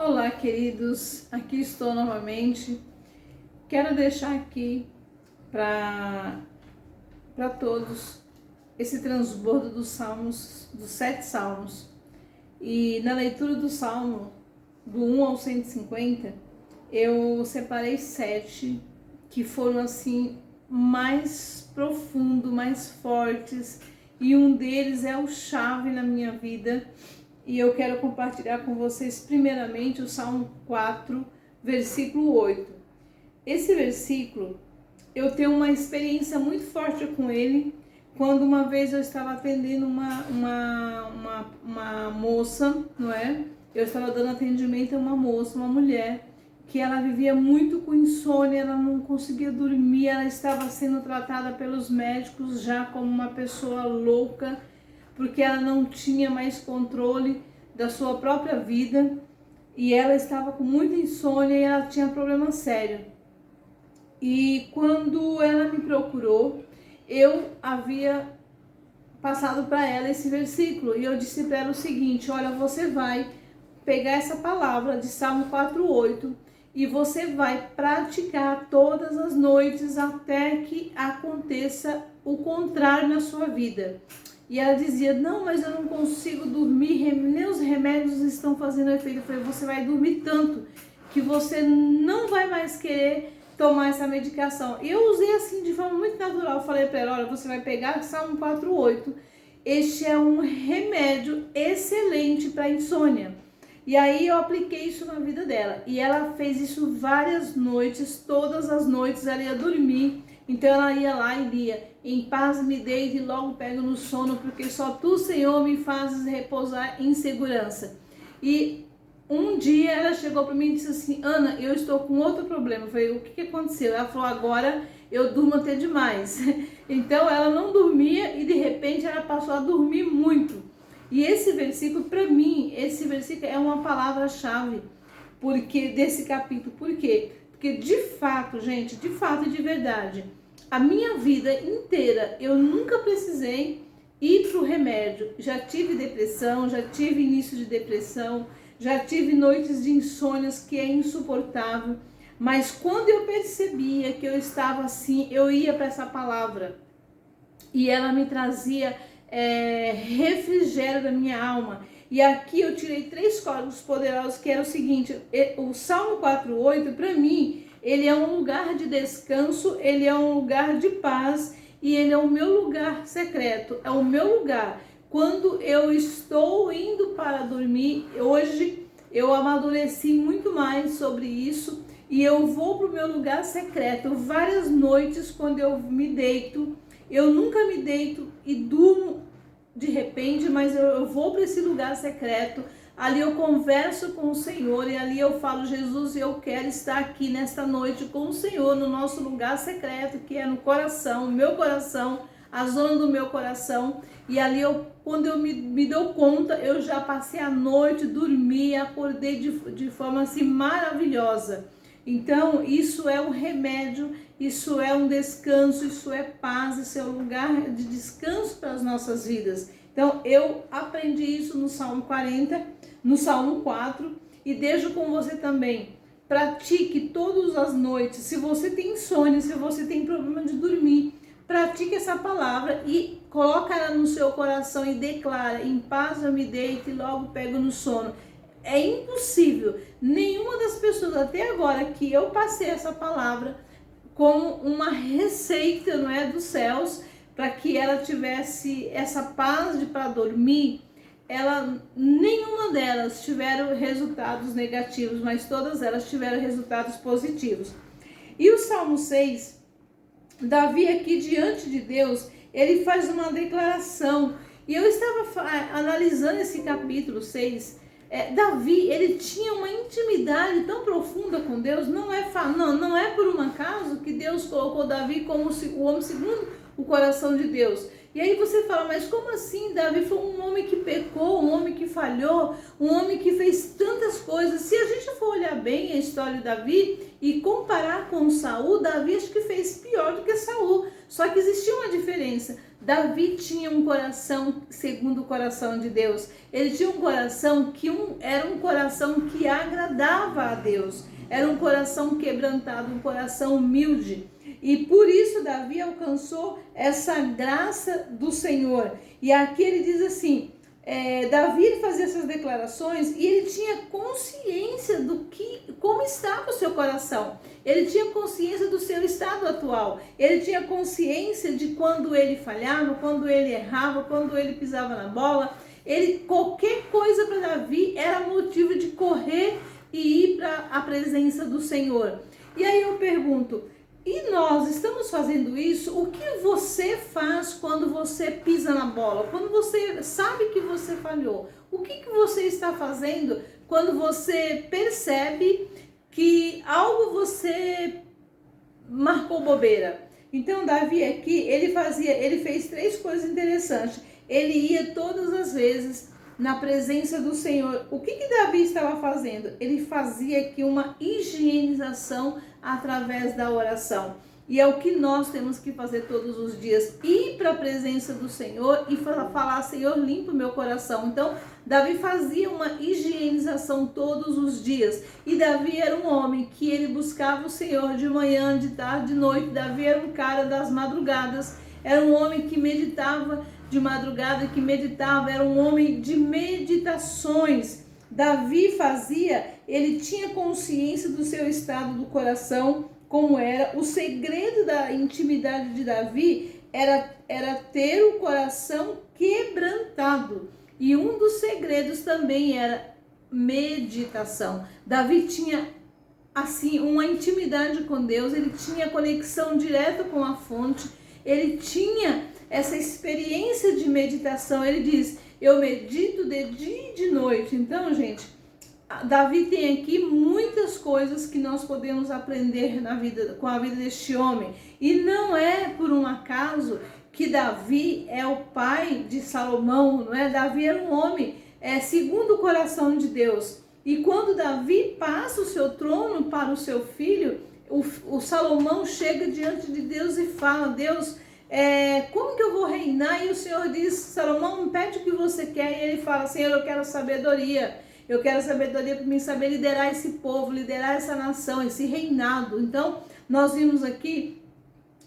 Olá, queridos, aqui estou novamente. Quero deixar aqui para todos esse transbordo dos salmos, dos 7 salmos. E na leitura do salmo do 1 ao 150, eu separei 7 que foram assim mais profundo, mais fortes, e um deles é o chave na minha vida. E eu quero compartilhar com vocês primeiramente o Salmo 4, versículo 8. Esse versículo, eu tenho uma experiência muito forte com ele, quando uma vez eu estava atendendo uma moça, não é? Eu estava dando atendimento a uma moça, uma mulher, que ela vivia muito com insônia, ela não conseguia dormir, ela estava sendo tratada pelos médicos já como uma pessoa louca, porque ela não tinha mais controle da sua própria vida e ela estava com muita insônia e ela tinha problema sério. E quando ela me procurou, eu havia passado para ela esse versículo e eu disse para ela o seguinte: olha, você vai pegar essa palavra de Salmo 4:8 e você vai praticar todas as noites até que aconteça o contrário na sua vida. E ela dizia: não, mas eu não consigo dormir, nem os remédios estão fazendo efeito. Eu falei: você vai dormir tanto que você não vai mais querer tomar essa medicação. E eu usei assim de forma muito natural. Eu falei para ela: olha, você vai pegar Salmo 4:8. Este é um remédio excelente para insônia. E aí eu apliquei isso na vida dela. E ela fez isso várias noites, todas as noites ela ia dormir. Então ela ia lá e lia: em paz me deito e logo pego no sono, porque só tu, Senhor, me fazes repousar em segurança. E um dia ela chegou para mim e disse assim: Ana, eu estou com outro problema. Eu falei: o que aconteceu? Ela falou: agora eu durmo até demais. Então ela não dormia e de repente ela passou a dormir muito. E esse versículo, para mim, esse versículo é uma palavra-chave desse capítulo. Por quê? Porque de fato, gente, de fato e de verdade, a minha vida inteira eu nunca precisei ir para o remédio. Já tive depressão, já tive início de depressão, já tive noites de insônias que é insuportável. Mas quando eu percebia que eu estava assim, eu ia para essa palavra e ela me trazia refrigério da minha alma. E aqui eu tirei 3 códigos poderosos, que era o seguinte: o Salmo 4:8, para mim, ele é um lugar de descanso, ele é um lugar de paz e ele é o meu lugar secreto, é o meu lugar. Quando eu estou indo para dormir, hoje eu amadureci muito mais sobre isso e eu vou para o meu lugar secreto. Várias noites, quando eu me deito, eu nunca me deito e durmo de repente, mas eu vou para esse lugar secreto. Ali eu converso com o Senhor e ali eu falo: Jesus, eu quero estar aqui nesta noite com o Senhor, no nosso lugar secreto, que é no coração, meu coração, a zona do meu coração. E ali quando eu me dou conta, eu já passei a noite, dormi, acordei de forma assim maravilhosa. Então isso é um remédio, isso é um descanso, isso é paz, isso é um lugar de descanso para as nossas vidas. Então eu aprendi isso no Salmo 40, no Salmo 4, e deixo com você também. Pratique todas as noites. Se você tem insônia, se você tem problema de dormir, pratique essa palavra e coloca ela no seu coração e declara: em paz eu me deito e logo pego no sono. É impossível, nenhuma das pessoas até agora que eu passei essa palavra como uma receita, não é, dos céus, para que ela tivesse essa paz para dormir, nenhuma delas tiveram resultados negativos, mas todas elas tiveram resultados positivos. E o Salmo 6, Davi aqui diante de Deus, ele faz uma declaração, e eu estava analisando esse capítulo 6, Davi, ele tinha uma intimidade tão profunda com Deus. Não é por um acaso que Deus colocou Davi como o homem segundo o coração de Deus. E aí você fala: mas como assim? Davi foi um homem que pecou, um homem que falhou, um homem que fez tantas coisas. Se a gente for olhar bem a história de Davi e comparar com Saul, Davi acho que fez pior do que Saul. Só que existia uma diferença. Davi tinha um coração segundo o coração de Deus. Ele tinha um coração que era um coração que agradava a Deus. Era um coração quebrantado, um coração humilde. E por isso Davi alcançou essa graça do Senhor. E aqui ele diz assim, Davi fazia essas declarações e ele tinha consciência como estava o seu coração. Ele tinha consciência do seu estado atual. Ele tinha consciência de quando ele falhava, quando ele errava, quando ele pisava na bola. Qualquer coisa para Davi era motivo de correr e ir para a presença do Senhor. E aí eu pergunto, e nós estamos fazendo isso? O que você faz quando você pisa na bola? Quando você sabe que você falhou? O que você está fazendo quando você percebe que algo você marcou bobeira? Então Davi aqui, ele fez 3 coisas interessantes. Ele ia todas as vezes na presença do Senhor. O que Davi estava fazendo? Ele fazia aqui uma higienização através da oração. E é o que nós temos que fazer todos os dias. Ir para a presença do Senhor e falar, Senhor, limpa o meu coração. Então, Davi fazia uma higienização todos os dias. E Davi era um homem que ele buscava o Senhor de manhã, de tarde, de noite. Davi era um cara das madrugadas. Era um homem que meditava de madrugada, que meditava. Era um homem de meditações. Davi ele tinha consciência do seu estado do coração, como era. O segredo da intimidade de Davi era ter o coração quebrantado. E um dos segredos também era meditação. Davi tinha assim uma intimidade com Deus, ele tinha conexão direta com a fonte, ele tinha essa experiência de meditação. Ele diz, eu medito de dia e de noite. Então, gente, Davi tem aqui muitas coisas que nós podemos aprender com a vida deste homem. E não é por um acaso que Davi é o pai de Salomão, não é? Davi era um homem segundo o coração de Deus. E quando Davi passa o seu trono para o seu filho, o Salomão chega diante de Deus e fala, Deus, como que eu vou reinar? E o Senhor diz, Salomão, pede o que você quer. E ele fala, Senhor, eu quero sabedoria. Eu quero sabedoria para mim saber liderar esse povo, liderar essa nação, esse reinado. Então, nós vimos aqui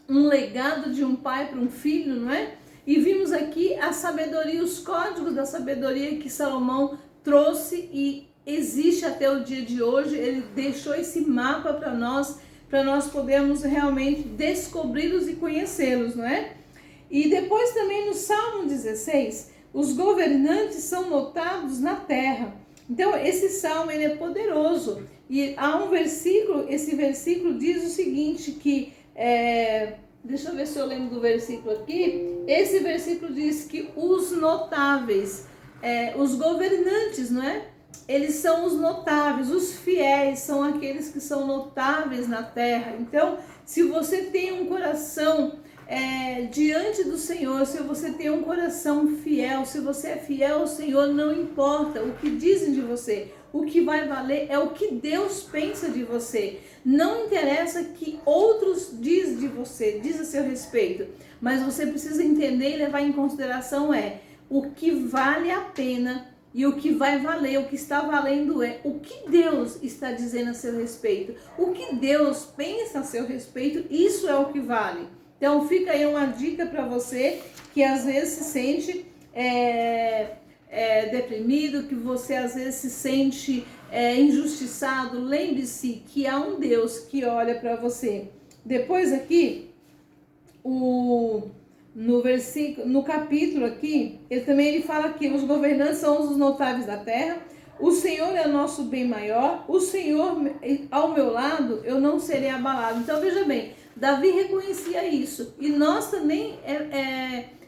um legado de um pai para um filho, não é? E vimos aqui a sabedoria, os códigos da sabedoria que Salomão trouxe e existe até o dia de hoje. Ele deixou esse mapa para nós podermos realmente descobri-los e conhecê-los, não é? E depois também no Salmo 16, os governantes são notados na terra. Então esse salmo ele é poderoso. E há um versículo, esse versículo diz o seguinte, que deixa eu ver se eu lembro do versículo aqui. Esse versículo diz que os notáveis, os governantes, não é? Eles são os notáveis, os fiéis são aqueles que são notáveis na terra. Então, se você tem um coração diante do Senhor, se você tem um coração fiel, se você é fiel ao Senhor, não importa o que dizem de você. O que vai valer é o que Deus pensa de você. Não interessa que outros dizem de você, diz a seu respeito, mas você precisa entender e levar em consideração o que vale a pena. E o que vai valer, o que está valendo o que Deus está dizendo a seu respeito. O que Deus pensa a seu respeito, isso é o que vale. Então fica aí uma dica para você que às vezes se sente deprimido, que você às vezes se sente injustiçado. Lembre-se que há um Deus que olha para você. Depois aqui, no capítulo aqui, ele fala que os governantes são os notáveis da terra, o Senhor é o nosso bem maior, o Senhor ao meu lado, eu não serei abalado. Então veja bem, Davi reconhecia isso, e nós também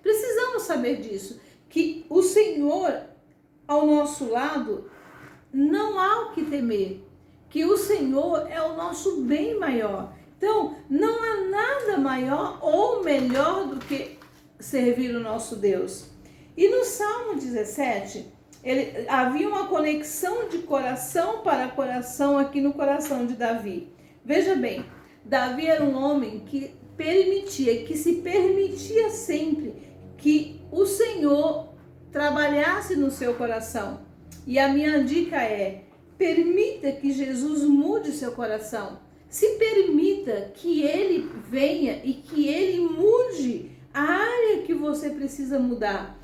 precisamos saber disso, que o Senhor ao nosso lado, não há o que temer, que o Senhor é o nosso bem maior. Então, não há nada maior ou melhor do que servir o nosso Deus. E no Salmo 17, havia uma conexão de coração para coração aqui no coração de Davi. Veja bem, Davi era um homem que se permitia sempre que o Senhor trabalhasse no seu coração. E a minha dica é: permita que Jesus mude seu coração. Se permita que Ele venha e que Ele mude a área que você precisa mudar.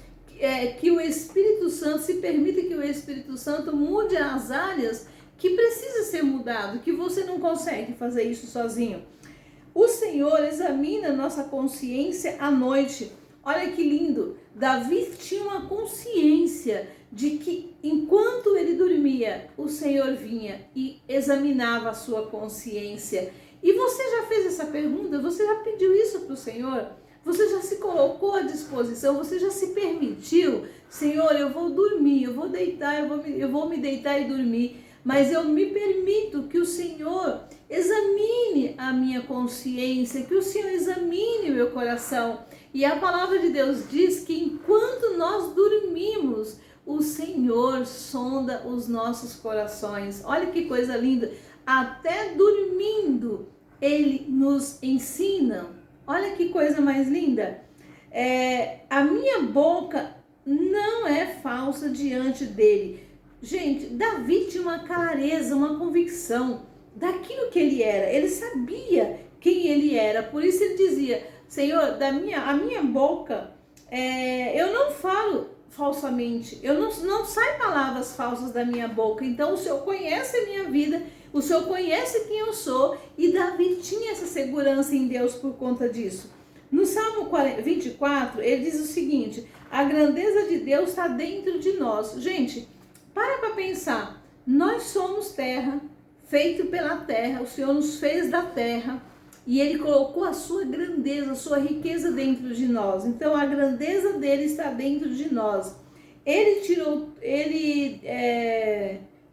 Que o Espírito Santo, se permita que o Espírito Santo mude as áreas que precisa ser mudado, que você não consegue fazer isso sozinho. O Senhor examina nossa consciência à noite. Olha que lindo, Davi tinha uma consciência de que enquanto ele dormia, o Senhor vinha e examinava a sua consciência. E você já fez essa pergunta? Você já pediu isso para o Senhor? Você já se colocou à disposição? Você já se permitiu? Senhor, eu vou dormir, eu vou deitar, eu vou me deitar e dormir, mas eu me permito que o Senhor examine a minha consciência, que o Senhor examine o meu coração. E a palavra de Deus diz que enquanto nós dormimos, o Senhor sonda os nossos corações. Olha que coisa linda. Até dormindo, Ele nos ensina. Olha que coisa mais linda. A minha boca não é falsa diante dele. Gente, Davi tinha uma clareza, uma convicção daquilo que ele era. Ele sabia quem ele era. Por isso ele dizia: Senhor, a minha boca, eu não falo falsamente, não sai palavras falsas da minha boca. Então o Senhor conhece a minha vida, o Senhor conhece quem eu sou, e Davi tinha essa segurança em Deus por conta disso. No Salmo 24, ele diz o seguinte: a grandeza de Deus está dentro de nós. Gente, para pensar, nós somos terra, feito pela terra, o Senhor nos fez da terra, e Ele colocou a sua grandeza, a sua riqueza dentro de nós. Então a grandeza dele está dentro de nós. Ele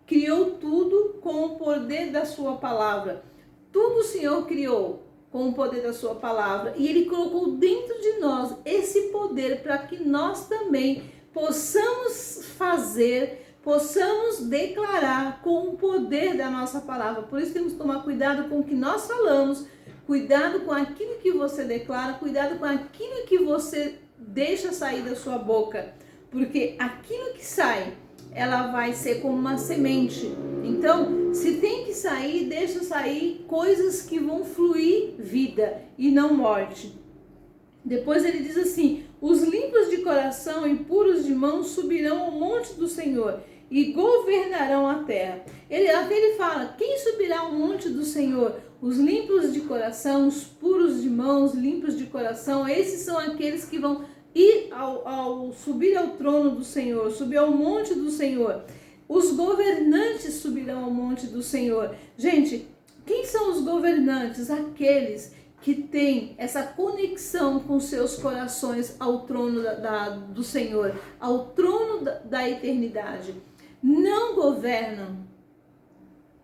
criou tudo com o poder da sua palavra. Tudo o Senhor criou com o poder da sua palavra. E Ele colocou dentro de nós esse poder para que nós também possamos possamos declarar com o poder da nossa palavra. Por isso temos que tomar cuidado com o que nós falamos, cuidado com aquilo que você declara, cuidado com aquilo que você deixa sair da sua boca, porque aquilo que sai, ela vai ser como uma semente. Então, se tem que sair, deixa sair coisas que vão fluir vida e não morte. Depois ele diz assim: os limpos de coração e puros de mão subirão ao monte do Senhor e governarão a terra. Até ele fala: quem subirá ao monte do Senhor? Os limpos de coração, os puros de mãos, limpos de coração, esses são aqueles que vão ir subir ao trono do Senhor, subir ao monte do Senhor. Os governantes subirão ao monte do Senhor. Gente, quem são os governantes? Aqueles que têm essa conexão com seus corações ao trono do Senhor, ao trono da eternidade. Não governam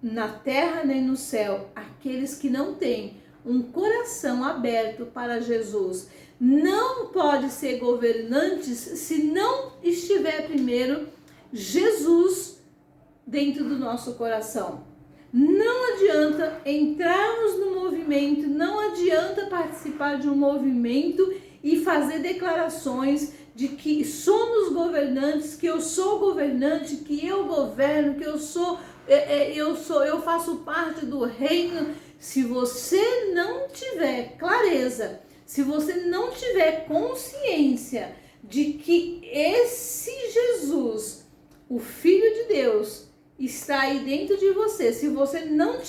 na terra nem no céu aqueles que não têm um coração aberto para Jesus. Não pode ser governantes se não estiver primeiro Jesus dentro do nosso coração. Não adianta entrarmos no movimento, não adianta participar de um movimento e fazer declarações de que somos governantes, que eu sou governante, que eu governo, que eu faço parte do reino. Se você não tiver clareza, se você não tiver consciência de que esse Jesus, o Filho de Deus, está aí dentro de você, se você não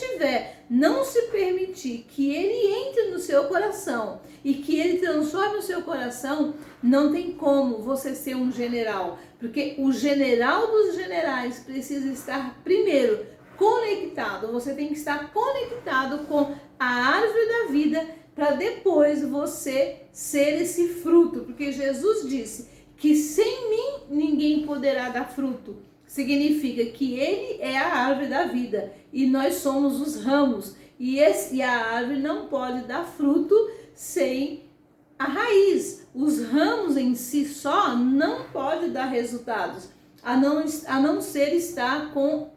se permitir que ele entre no seu coração e que ele transforme o seu coração, não tem como você ser um general, porque o general dos generais precisa estar primeiro conectado. Você tem que estar conectado com a árvore da vida para depois você ser esse fruto, porque Jesus disse que sem mim ninguém poderá dar fruto. Significa que ele é a árvore da vida e nós somos os ramos, e a árvore não pode dar fruto sem a raiz. Os ramos em si só não pode dar resultados, a não ser estar com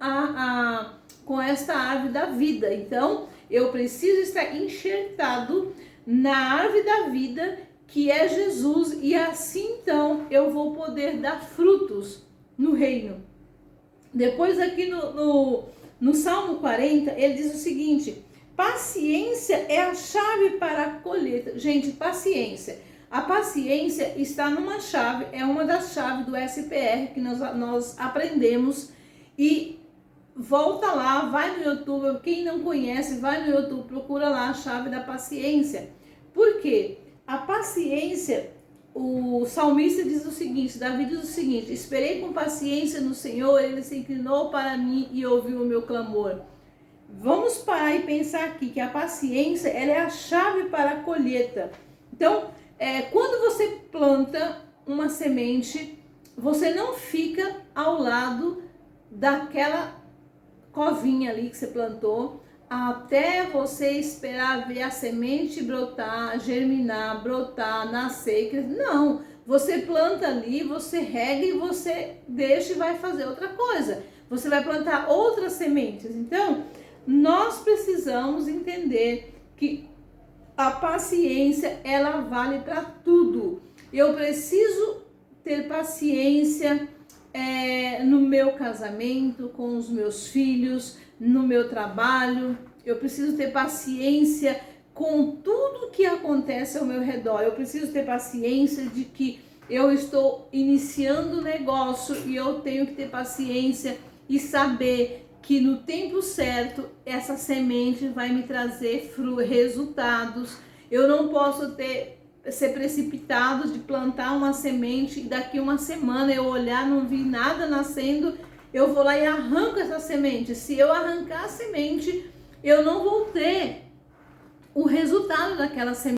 esta árvore da vida. Então eu preciso estar enxertado na árvore da vida que é Jesus, e assim então eu vou poder dar frutos no reino. Depois aqui no Salmo 40, ele diz o seguinte: paciência é a chave para a colheita. Gente, paciência. A paciência está numa chave, é uma das chaves do SPR que nós aprendemos. E volta lá, vai no YouTube, quem não conhece, vai no YouTube, procura lá a chave da paciência. Por quê? A paciência, o salmista diz o seguinte, Davi diz o seguinte: esperei com paciência no Senhor, ele se inclinou para mim e ouviu o meu clamor. Vamos parar e pensar aqui que a paciência, ela é a chave para a colheita. Então, quando você planta uma semente, você não fica ao lado daquela covinha ali que você plantou, até você esperar ver a semente brotar, germinar, brotar, nascer. Não, você planta ali, você rega e você deixa e vai fazer outra coisa. Você vai plantar outras sementes. Então, nós precisamos entender que a paciência, ela vale para tudo. Eu preciso ter paciência no meu casamento, com os meus filhos, no meu trabalho. Eu preciso ter paciência com tudo que acontece ao meu redor. Eu preciso ter paciência de que eu estou iniciando um negócio e eu tenho que ter paciência e saber que no tempo certo essa semente vai me trazer resultados. Eu não posso ser precipitado de plantar uma semente e daqui uma semana eu olhar, não vi nada nascendo, eu vou lá e arranco essa semente. Se eu arrancar a semente, eu não vou ter o resultado daquela semente.